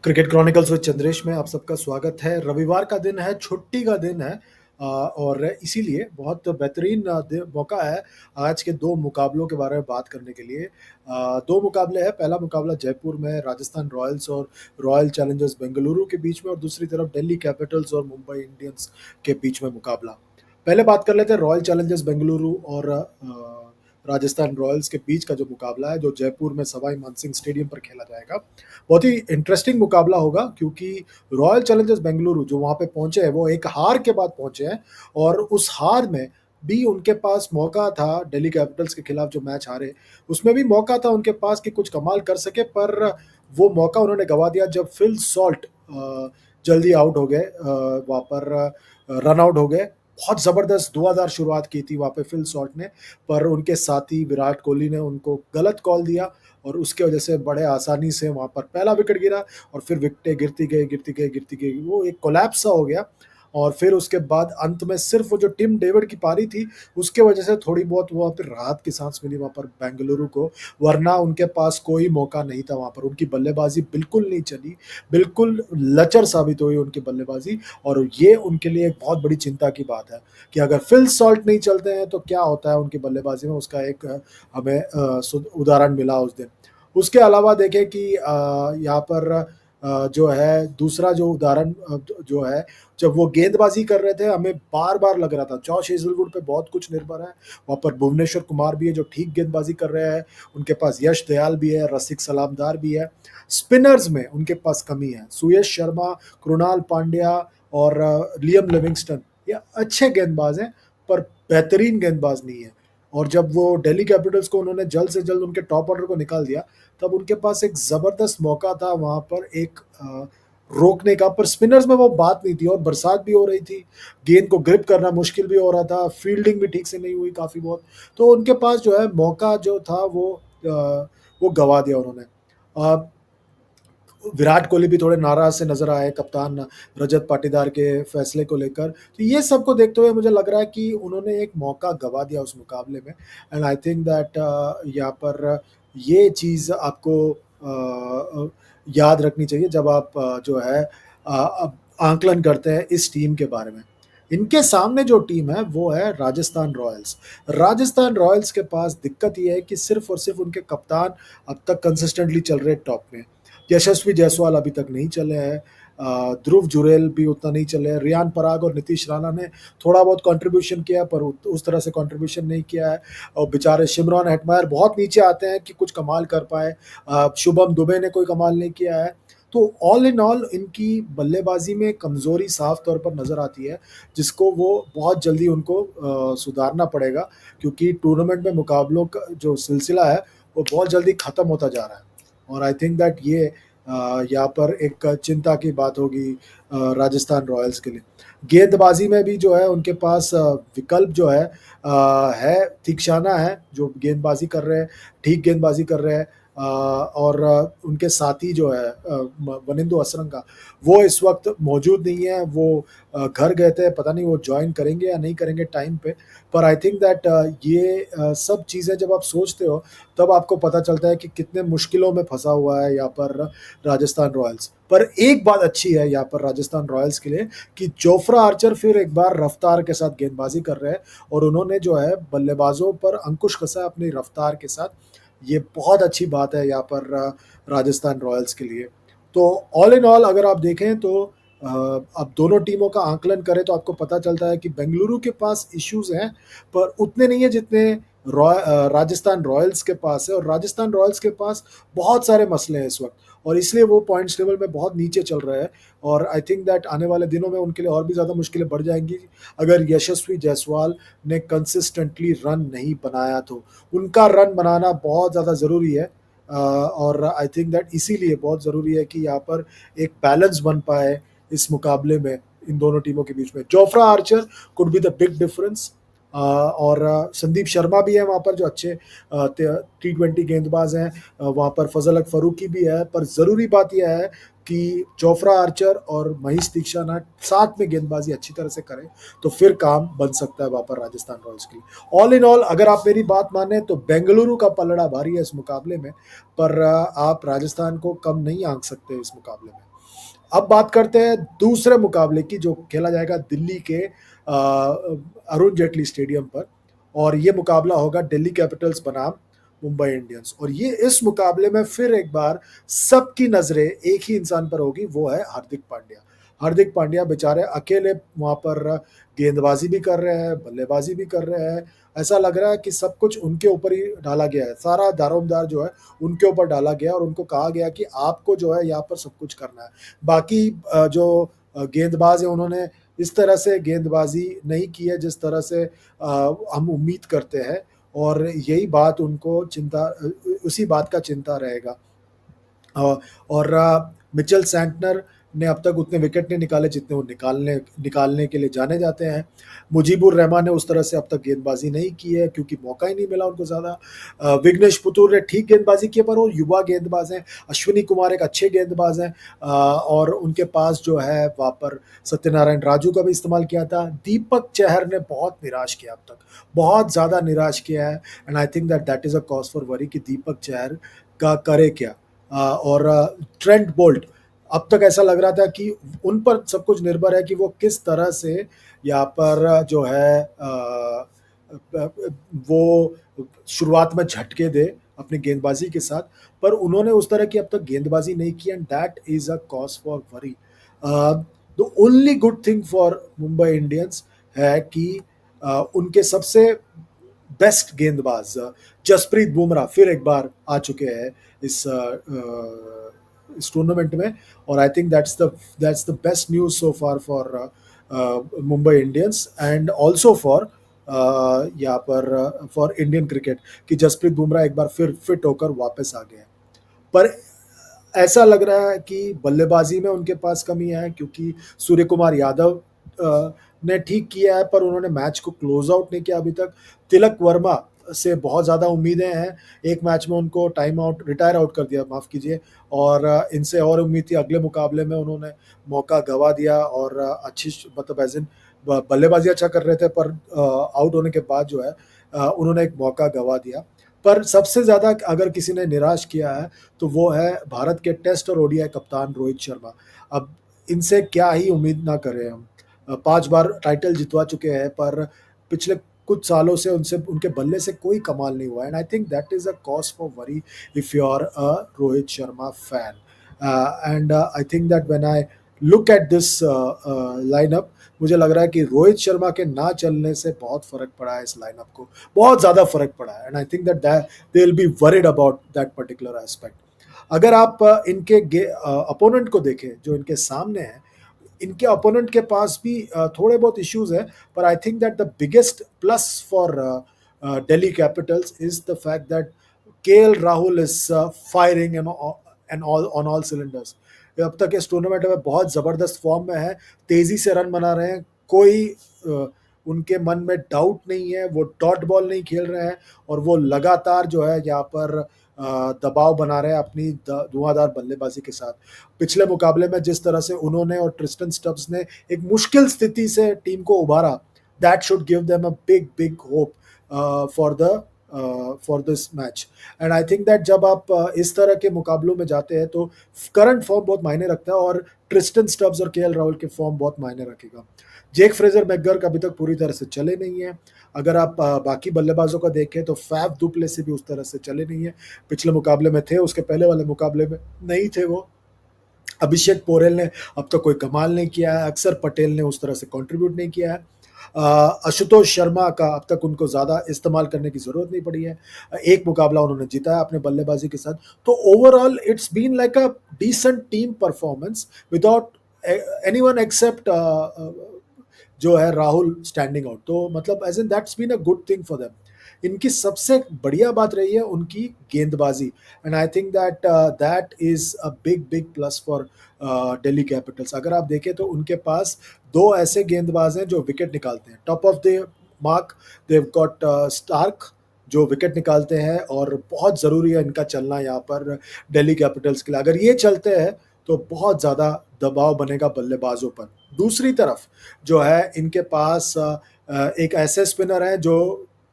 Cricket chronicles with Chandresh में आप सबका स्वागत है। रविवार का दिन है, छुट्टी का दिन है और इसीलिए बहुत बेहतरीन मौका है आज के दो मुकाबलों के बारे में बात करने के लिए। दो मुकाबले हैं। पहला मुकाबला जयपुर में राजस्थान रॉयल्स और रॉयल चैलेंजर्स बेंगलुरु के बीच में, और दूसरी तरफ दिल्ली कैपिटल्स और मुंबई इंडियंस के बीच में मुकाबला। पहले बात कर लेते हैं रॉयल चैलेंजर्स बेंगलुरु और राजस्थान रॉयल्स के बीच का जो मुकाबला है, जो जयपुर में सवाई मानसिंह स्टेडियम पर खेला जाएगा। बहुत ही इंटरेस्टिंग मुकाबला होगा, क्योंकि रॉयल चैलेंजर्स बेंगलुरु जो वहाँ पे पहुंचे हैं वो एक हार के बाद पहुंचे हैं, और उस हार में भी उनके पास मौका था। दिल्ली कैपिटल्स के खिलाफ जो मैच हारे, उसमें भी मौका था उनके पास कि कुछ कमाल कर सके, पर वो मौका उन्होंने गवा दिया जब फिल सॉल्ट जल्दी आउट हो गए, वहाँ पर रन आउट हो गए। बहुत ज़बरदस्त धुआंधार शुरुआत की थी वहाँ पे फिल सॉल्ट ने, पर उनके साथी विराट कोहली ने उनको गलत कॉल दिया, और उसके वजह से बड़े आसानी से वहाँ पर पहला विकेट गिरा, और फिर विकेटें गिरती गई, गिरती गई, गिरती गई, वो एक कोलैप्स सा हो गया। और फिर उसके बाद अंत में सिर्फ वो जो टिम डेविड की पारी थी, उसके वजह से थोड़ी बहुत वहाँ पर राहत की सांस मिली वहाँ पर बेंगलुरु को, वरना उनके पास कोई मौका नहीं था वहाँ पर। उनकी बल्लेबाजी बिल्कुल नहीं चली, बिल्कुल लचर साबित हुई उनकी बल्लेबाजी, और ये उनके लिए एक बहुत बड़ी चिंता की बात है कि अगर फिल सॉल्ट नहीं चलते हैं तो क्या होता है उनकी बल्लेबाजी में, उसका एक हमें उदाहरण मिला उस दिन। उसके अलावा देखें कि यहाँ पर जो है दूसरा जो उदाहरण जो है, जब वो गेंदबाजी कर रहे थे हमें बार-बार लग रहा था जॉश हेज़लवुड पे बहुत कुछ निर्भर है। वहाँ पर भुवनेश्वर कुमार भी है जो ठीक गेंदबाजी कर रहे हैं, उनके पास यश दयाल भी है, रसिक सलामदार भी है। स्पिनर्स में उनके पास कमी है। सुयश शर्मा, कृणाल पांड्या और लियम लिविंगस्टन, ये अच्छे गेंदबाज हैं, पर बेहतरीन गेंदबाज नहीं है। और जब वो दिल्ली कैपिटल्स को उन्होंने जल्द से जल्द उनके टॉप ऑर्डर को निकाल दिया, तब उनके पास एक ज़बरदस्त मौका था वहाँ पर एक रोकने का, पर स्पिनर्स में वो बात नहीं थी, और बरसात भी हो रही थी, गेंद को ग्रिप करना मुश्किल भी हो रहा था, फील्डिंग भी ठीक से नहीं हुई काफ़ी बहुत, तो उनके पास जो है मौका जो था वो गँवा दिया उन्होंने। अ, विराट कोहली भी थोड़े नाराज़ से नज़र आए कप्तान रजत पाटीदार के फैसले को लेकर। तो ये सबको देखते हुए मुझे लग रहा है कि उन्होंने एक मौका गँवा दिया उस मुकाबले में, एंड आई थिंक दैट यहाँ पर ये चीज़ आपको याद रखनी चाहिए जब आप जो है अब आकलन करते हैं इस टीम के बारे में। इनके सामने जो टीम है वो है राजस्थान रॉयल्स। राजस्थान रॉयल्स के पास दिक्कत ये है कि सिर्फ़ और सिर्फ़ उनके कप्तान अब तक कंसिस्टेंटली चल रहे हैं टॉप में। यशस्वी जायसवाल अभी तक नहीं चले हैं, ध्रुव जुरैल भी उतना नहीं चले हैं, रियान पराग और नीतीश राणा ने थोड़ा बहुत कंट्रीब्यूशन किया है, पर उस तरह से कंट्रीब्यूशन नहीं किया है, और बेचारे शिमरॉन हेटमायर बहुत नीचे आते हैं कि कुछ कमाल कर पाए। शुभम दुबे ने कोई कमाल नहीं किया है। तो ऑल इन ऑल इनकी बल्लेबाजी में कमज़ोरी साफ तौर पर नज़र आती है, जिसको वो बहुत जल्दी उनको सुधारना पड़ेगा, क्योंकि टूर्नामेंट में मुकाबलों का जो सिलसिला है वो बहुत जल्दी ख़त्म होता जा रहा है। और आई थिंक दैट ये यहाँ पर एक चिंता की बात होगी राजस्थान रॉयल्स के लिए। गेंदबाजी में भी जो है उनके पास विकल्प जो है तीक्षाना है, जो गेंदबाजी कर रहे हैं, ठीक गेंदबाजी कर रहे हैं, और उनके साथी जो है वनिंदु असरंगा, वो इस वक्त मौजूद नहीं है। वो घर गए थे, पता नहीं वो ज्वाइन करेंगे या नहीं करेंगे टाइम पे। पर आई थिंक दैट ये सब चीज़ें जब आप सोचते हो, तब आपको पता चलता है कि कितने मुश्किलों में फँसा हुआ है यहाँ पर राजस्थान रॉयल्स। पर एक बात अच्छी है यहाँ पर राजस्थान रॉयल्स के लिए, कि जोफ्रा आर्चर फिर एक बार रफ्तार के साथ गेंदबाजी कर रहे हैं, और उन्होंने जो है बल्लेबाजों पर अंकुश कसा है अपनी रफ्तार के साथ। ये बहुत अच्छी बात है यहाँ पर राजस्थान रॉयल्स के लिए। तो ऑल इन ऑल अगर आप देखें तो अब दोनों टीमों का आकलन करें तो आपको पता चलता है कि बेंगलुरु के पास इश्यूज़ हैं, पर उतने नहीं है जितने राजस्थान रॉयल्स के पास है, और राजस्थान रॉयल्स के पास बहुत सारे मसले हैं इस वक्त, और इसलिए वो पॉइंट्स टेबल में बहुत नीचे चल रहे हैं। और आई थिंक दैट आने वाले दिनों में उनके लिए और भी ज़्यादा मुश्किलें बढ़ जाएंगी अगर यशस्वी जायसवाल ने कंसिस्टेंटली रन नहीं बनाया तो। उनका रन बनाना बहुत ज़्यादा ज़रूरी है, और आई थिंक दैट इसीलिए बहुत ज़रूरी है कि यहाँ पर एक बैलेंस बन पाए इस मुकाबले में इन दोनों टीमों के बीच में। Jofra Archer could be the big difference, और संदीप शर्मा भी है वहाँ पर जो अच्छे T20 गेंदबाज हैं। वहाँ पर फजल हक फरूकी भी है, पर ज़रूरी बात यह है कि जोफ्रा आर्चर और मनीष दीक्षाना साथ में गेंदबाजी अच्छी तरह से करें तो फिर काम बन सकता है वहाँ पर राजस्थान रॉयल्स के लिए। ऑल इन ऑल अगर आप मेरी बात माने तो बेंगलुरु का पलड़ा भारी है इस मुकाबले में, पर आप राजस्थान को कम नहीं आंक सकते इस मुकाबले में। अब बात करते हैं दूसरे मुकाबले की जो खेला जाएगा दिल्ली के अरुण जेटली स्टेडियम पर, और ये मुकाबला होगा दिल्ली कैपिटल्स बनाम मुंबई इंडियंस। और ये इस मुकाबले में फिर एक बार सबकी नजरें एक ही इंसान पर होगी, वो है हार्दिक पांड्या। हार्दिक पांड्या बेचारे अकेले वहां पर गेंदबाजी भी कर रहे हैं, बल्लेबाजी भी कर रहे हैं। ऐसा लग रहा है कि सब कुछ उनके ऊपर ही डाला गया है, सारा दारोमदार जो है उनके ऊपर डाला गया और उनको कहा गया कि आपको जो है यहाँ पर सब कुछ करना है। बाकी जो गेंदबाज है उन्होंने इस तरह से गेंदबाजी नहीं की है जिस तरह से हम उम्मीद करते हैं, और यही बात उनको चिंता, उसी बात का चिंता रहेगा। और मिचेल सैंटनर ने अब तक उतने विकेट नहीं निकाले जितने वो निकालने निकालने के लिए जाने जाते हैं। मुजीबुर रहमान ने उस तरह से अब तक गेंदबाजी नहीं की है क्योंकि मौका ही नहीं मिला उनको ज़्यादा। विघ्नेश पुतूर ने ठीक गेंदबाजी की है पर वो युवा गेंदबाज हैं। अश्विनी कुमार एक अच्छे गेंदबाज हैं, और उनके पास जो है वहाँ पर सत्यनारायण राजू का भी इस्तेमाल किया था। दीपक चहर ने बहुत निराश किया अब तक, बहुत ज़्यादा निराश किया है, and I think that that is a cause for worry कि दीपक चहर का करे क्या। और ट्रेंट बोल्ट, अब तक ऐसा लग रहा था कि उन पर सब कुछ निर्भर है कि वो किस तरह से यहाँ पर जो है वो शुरुआत में झटके दे अपनी गेंदबाजी के साथ, पर उन्होंने उस तरह की अब तक गेंदबाजी नहीं की, and that is a cause for worry. The only good thing for Mumbai Indians है कि उनके सबसे बेस्ट गेंदबाज जसप्रीत बुमराह फिर एक बार आ चुके हैं इस टूर्नामेंट में, और I think that's the best news so far for Mumbai Indians and also for यहाँ पर फॉर इंडियन क्रिकेट कि जसप्रीत बुमराह एक बार फिर फिट होकर वापस आ गए हैं। पर ऐसा लग रहा है कि बल्लेबाजी में उनके पास कमी है क्योंकि सूर्य कुमार यादव ने ठीक किया है पर उन्होंने मैच को क्लोज आउट नहीं किया अभी तक। तिलक वर्मा से बहुत ज़्यादा उम्मीदें हैं, एक मैच में उनको टाइम आउट रिटायर आउट कर दिया, माफ़ कीजिए, और इनसे और उम्मीद थी। अगले मुकाबले में उन्होंने मौका गंवा दिया और अच्छी मतलब एज इन बल्लेबाजी अच्छा कर रहे थे पर आउट होने के बाद जो है उन्होंने एक मौका गंवा दिया। पर सबसे ज़्यादा अगर किसी ने निराश किया है तो वो है भारत के टेस्ट और ओडीआई कप्तान रोहित शर्मा। अब इनसे क्या ही उम्मीद ना करें हम, 5 बार टाइटल जितवा चुके हैं पर पिछले कुछ सालों से उनसे उनके बल्ले से कोई कमाल नहीं हुआ, and I think that is a cause for worry if you are a Rohit Sharma fan. And I think that when I look at this lineup, मुझे लग रहा है कि रोहित शर्मा के ना चलने से बहुत फ़र्क पड़ा है इस लाइनअप को, बहुत ज़्यादा फ़र्क पड़ा है, and I think that they will be worried about that particular aspect. अगर आप इनके अपोनेंट को देखें जो इनके सामने है, इनके अपोनेंट के पास भी थोड़े बहुत इश्यूज है, पर I think that the biggest plus for Delhi Capitals is the fact that KL Rahul is firing and all on all cylinders. अब तक इस टूर्नामेंट में बहुत ज़बरदस्त फॉर्म में है, तेज़ी से रन बना रहे हैं, कोई उनके मन में डाउट नहीं है, वो डॉट बॉल नहीं खेल रहे हैं, और वो लगातार जो है यहाँ पर दबाव बना रहे हैं अपनी धुआंधार बल्लेबाजी के साथ। पिछले मुकाबले में जिस तरह से उन्होंने और ट्रिस्टन स्टब्स ने एक मुश्किल स्थिति से टीम को उभारा, that should give them a big big hope for this match. And I think that जब आप इस तरह के मुकाबलों में जाते हैं तो करंट फॉर्म बहुत मायने रखता है, और ट्रिस्टन स्टब्स और केएल राहुल के फॉर्म बहुत मायने रखेगा। जेक फ्रेजर मैकगर्क अभी तक पूरी तरह से चले नहीं है। अगर आप बाकी बल्लेबाजों का देखें तो फैफ दुप्लेसी भी उस तरह से चले नहीं है। पिछले मुकाबले में थे, उसके पहले वाले मुकाबले में नहीं थे वो। अभिषेक पोरेल ने अब तक कोई कमाल नहीं किया है, अक्षर पटेल ने उस तरह से कंट्रीब्यूट नहीं किया है। आशुतोष शर्मा का अब तक उनको ज़्यादा इस्तेमाल करने की ज़रूरत नहीं पड़ी है, एक मुकाबला उन्होंने जीता है अपने बल्लेबाजी के साथ। तो overall its been like a decent team performance without anyone except जो है राहुल स्टैंडिंग आउट, तो मतलब as in that's been a good thing for them. इनकी सबसे बढ़िया बात रही है उनकी गेंदबाजी, and I think that that is a big big plus for Delhi Capitals. अगर आप देखें तो उनके पास दो ऐसे गेंदबाज हैं जो विकेट निकालते हैं, top of the mark they've got Starc जो विकेट निकालते हैं, और बहुत ज़रूरी है इनका चलना यहाँ पर दिल्ली कैपिटल्स के लिए। अगर ये चलते हैं तो बहुत ज़्यादा दबाव बनेगा बल्लेबाज़ों पर। दूसरी तरफ जो है इनके पास एक ऐसे स्पिनर हैं जो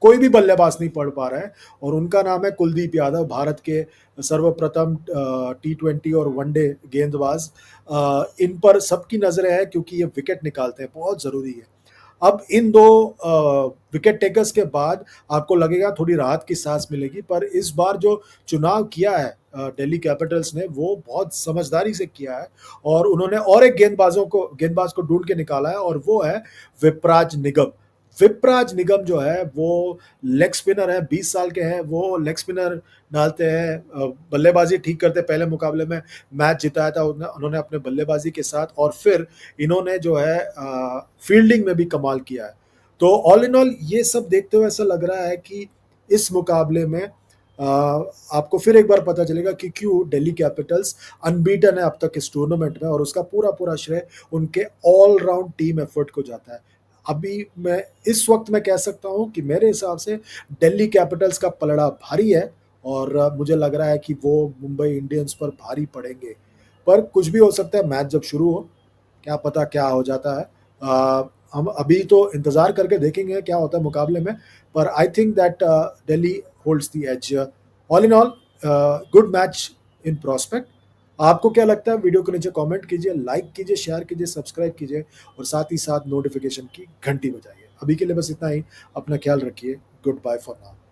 कोई भी बल्लेबाज़ नहीं पढ़ पा रहे हैं और उनका नाम है कुलदीप यादव, भारत के सर्वप्रथम टी20 और वनडे गेंदबाज़। इन पर सबकी नज़रें हैं क्योंकि ये विकेट निकालते हैं, बहुत ज़रूरी है। अब इन 2 विकेट टेकर्स के बाद आपको लगेगा थोड़ी राहत की सांस मिलेगी, पर इस बार जो चुनाव किया है दिल्ली कैपिटल्स ने वो बहुत समझदारी से किया है और उन्होंने और एक गेंदबाज को ढूँढ के निकाला है और वो है विपराज निगम। विपराज निगम जो है वो लेग स्पिनर है, 20 साल के हैं, वो लेग स्पिनर डालते हैं, बल्लेबाजी ठीक करते हैं, पहले मुकाबले में मैच जिताया था उन्होंने अपने बल्लेबाजी के साथ और फिर इन्होंने जो है फील्डिंग में भी कमाल किया है। तो ऑल इन ऑल ये सब देखते हुए ऐसा लग रहा है कि इस मुकाबले में आपको फिर एक बार पता चलेगा कि क्यों दिल्ली कैपिटल्स अनबीटन है अब तक इस टूर्नामेंट में और उसका पूरा-पूरा श्रेय उनके ऑल राउंड टीम एफर्ट को जाता है। अभी मैं इस वक़्त मैं कह सकता हूँ कि मेरे हिसाब से दिल्ली कैपिटल्स का पलड़ा भारी है और मुझे लग रहा है कि वो मुंबई इंडियंस पर भारी पड़ेंगे। पर कुछ भी हो सकता है मैच जब शुरू हो, क्या पता क्या हो जाता है। हम अभी तो इंतज़ार करके देखेंगे क्या होता है मुकाबले में, पर I think that Delhi holds the edge. All in all good match in prospect. आपको क्या लगता है? वीडियो के नीचे कमेंट कीजिए, लाइक कीजिए, शेयर कीजिए, सब्सक्राइब कीजिए और साथ ही साथ नोटिफ़िकेशन की घंटी बजाइए। अभी के लिए बस इतना ही। अपना ख्याल रखिए। Goodbye for now.